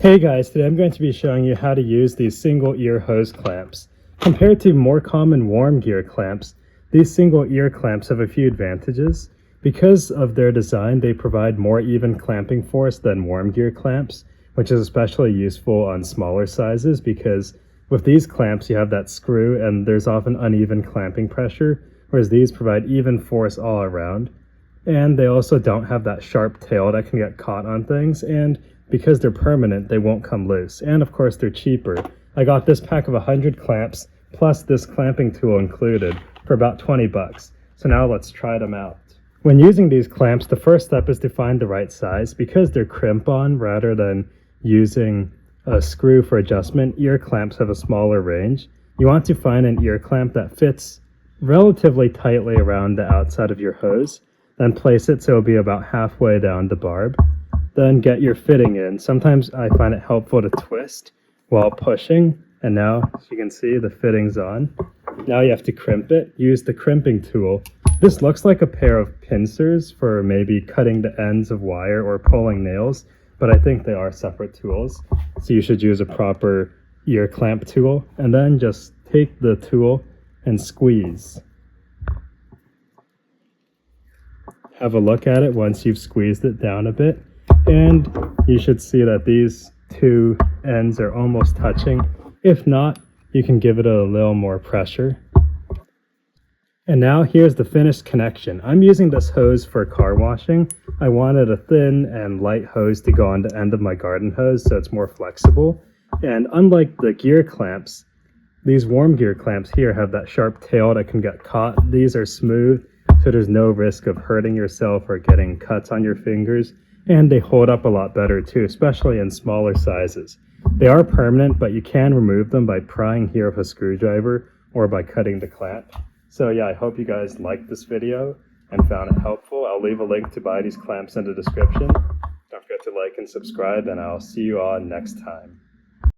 Hey guys, today I'm going to be showing you how to use these single ear hose clamps. Compared to more common warm gear clamps, these single ear clamps have a few advantages. Because of their design, they provide more even clamping force than warm gear clamps, which is especially useful on smaller sizes because with these clamps you have that screw and there's often uneven clamping pressure, whereas these provide even force all around. And they also don't have that sharp tail that can get caught on things, and because they're permanent, they won't come loose. And of course, they're cheaper. I got this pack of 100 clamps, plus this clamping tool included, for about 20 bucks. So now let's try them out. When using these clamps, the first step is to find the right size. Because they're crimp-on rather than using a screw for adjustment, ear clamps have a smaller range. You want to find an ear clamp that fits relatively tightly around the outside of your hose, then place it so it'll be about halfway down the barb. Then get your fitting in. Sometimes I find it helpful to twist while pushing, and now, as you can see, the fitting's on. Now you have to crimp it. Use the crimping tool. This looks like a pair of pincers for maybe cutting the ends of wire or pulling nails, but I think they are separate tools, so you should use a proper ear clamp tool, and then just take the tool and squeeze. Have a look at it once you've squeezed it down a bit, and you should see that these two ends are almost touching. If not, you can give it a little more pressure. And now here's the finished connection. I'm using this hose for car washing. I wanted a thin and light hose to go on the end of my garden hose so it's more flexible. And unlike the gear clamps, these warm gear clamps here have that sharp tail that can get caught. These are smooth, so there's no risk of hurting yourself or getting cuts on your fingers. And they hold up a lot better too, especially in smaller sizes. They are permanent, but you can remove them by prying here with a screwdriver or by cutting the clamp. So yeah, I hope you guys liked this video and found it helpful. I'll leave a link to buy these clamps in the description. Don't forget to like and subscribe, and I'll see you all next time.